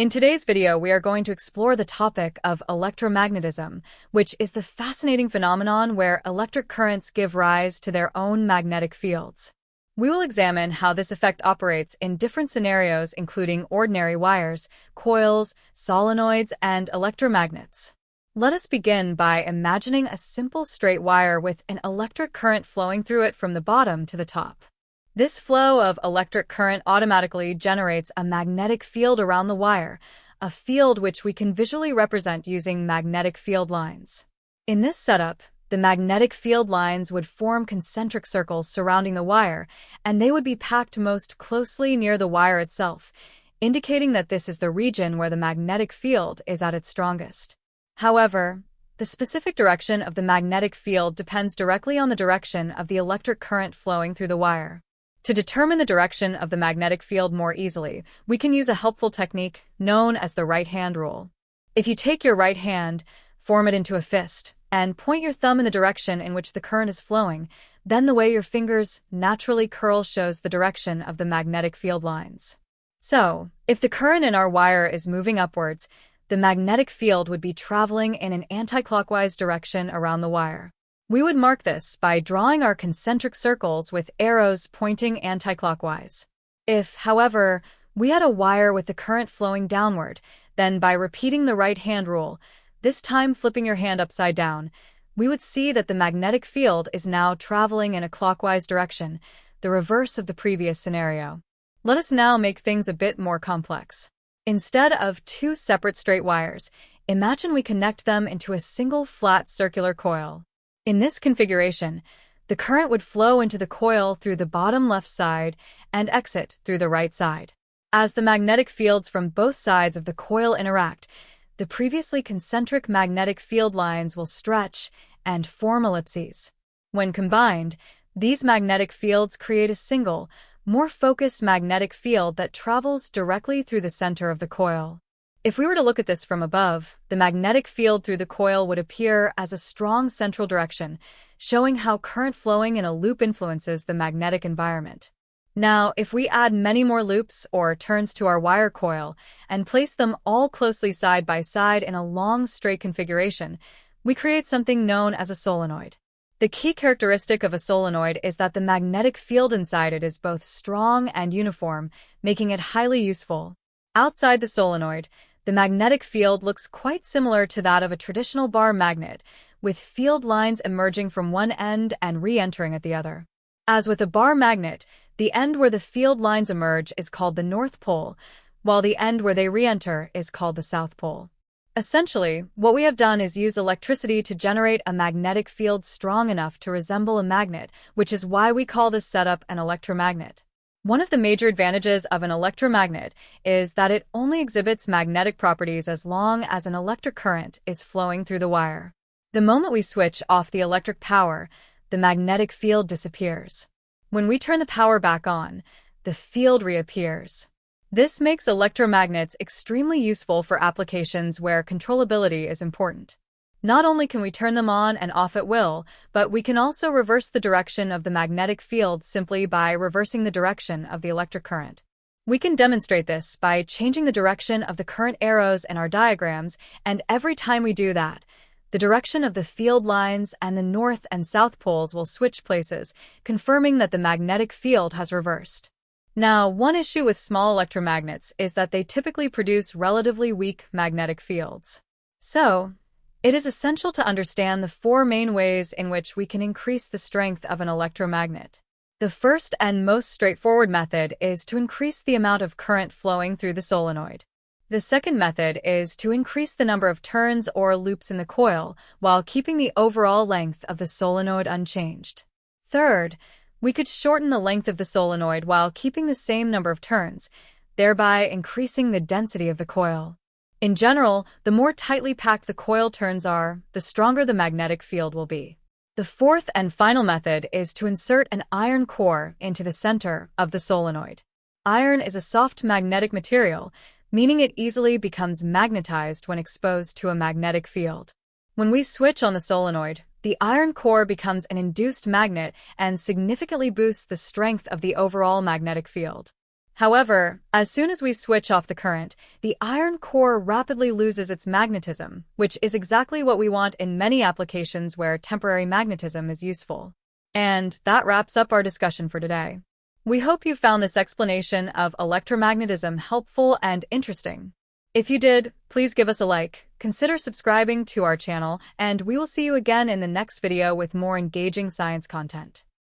In today's video, we are going to explore the topic of electromagnetism, which is the fascinating phenomenon where electric currents give rise to their own magnetic fields. We will examine how this effect operates in different scenarios, including ordinary wires, coils, solenoids, and electromagnets. Let us begin by imagining a simple straight wire with an electric current flowing through it from the bottom to the top. This flow of electric current automatically generates a magnetic field around the wire, a field which we can visually represent using magnetic field lines. In this setup, the magnetic field lines would form concentric circles surrounding the wire, and they would be packed most closely near the wire itself, indicating that this is the region where the magnetic field is at its strongest. However, the specific direction of the magnetic field depends directly on the direction of the electric current flowing through the wire. To determine the direction of the magnetic field more easily, we can use a helpful technique known as the right-hand rule. If you take your right hand, form it into a fist, and point your thumb in the direction in which the current is flowing, then the way your fingers naturally curl shows the direction of the magnetic field lines. So, if the current in our wire is moving upwards, the magnetic field would be traveling in an anti-clockwise direction around the wire. We would mark this by drawing our concentric circles with arrows pointing anti-clockwise. If, however, we had a wire with the current flowing downward, then by repeating the right-hand rule, this time flipping your hand upside down, we would see that the magnetic field is now traveling in a clockwise direction, the reverse of the previous scenario. Let us now make things a bit more complex. Instead of two separate straight wires, imagine we connect them into a single flat circular coil. In this configuration, the current would flow into the coil through the bottom left side and exit through the right side. As the magnetic fields from both sides of the coil interact, the previously concentric magnetic field lines will stretch and form ellipses. When combined, these magnetic fields create a single, more focused magnetic field that travels directly through the center of the coil. If we were to look at this from above, the magnetic field through the coil would appear as a strong central direction, showing how current flowing in a loop influences the magnetic environment. Now, if we add many more loops or turns to our wire coil and place them all closely side by side in a long straight configuration, we create something known as a solenoid. The key characteristic of a solenoid is that the magnetic field inside it is both strong and uniform, making it highly useful. Outside the solenoid, the magnetic field looks quite similar to that of a traditional bar magnet, with field lines emerging from one end and re-entering at the other. As with a bar magnet, the end where the field lines emerge is called the North Pole, while the end where they re-enter is called the South Pole. Essentially, what we have done is use electricity to generate a magnetic field strong enough to resemble a magnet, which is why we call this setup an electromagnet. One of the major advantages of an electromagnet is that it only exhibits magnetic properties as long as an electric current is flowing through the wire. The moment we switch off the electric power, the magnetic field disappears. When we turn the power back on, the field reappears. This makes electromagnets extremely useful for applications where controllability is important. Not only can we turn them on and off at will, but we can also reverse the direction of the magnetic field simply by reversing the direction of the electric current. We can demonstrate this by changing the direction of the current arrows in our diagrams, and every time we do that, the direction of the field lines and the north and south poles will switch places, confirming that the magnetic field has reversed. Now, one issue with small electromagnets is that they typically produce relatively weak magnetic fields. So, it is essential to understand the four main ways in which we can increase the strength of an electromagnet. The first and most straightforward method is to increase the amount of current flowing through the solenoid. The second method is to increase the number of turns or loops in the coil while keeping the overall length of the solenoid unchanged. Third, we could shorten the length of the solenoid while keeping the same number of turns, thereby increasing the density of the coil. In general, the more tightly packed the coil turns are, the stronger the magnetic field will be. The fourth and final method is to insert an iron core into the center of the solenoid. Iron is a soft magnetic material, meaning it easily becomes magnetized when exposed to a magnetic field. When we switch on the solenoid, the iron core becomes an induced magnet and significantly boosts the strength of the overall magnetic field. However, as soon as we switch off the current, the iron core rapidly loses its magnetism, which is exactly what we want in many applications where temporary magnetism is useful. And that wraps up our discussion for today. We hope you found this explanation of electromagnetism helpful and interesting. If you did, please give us a like, consider subscribing to our channel, and we will see you again in the next video with more engaging science content.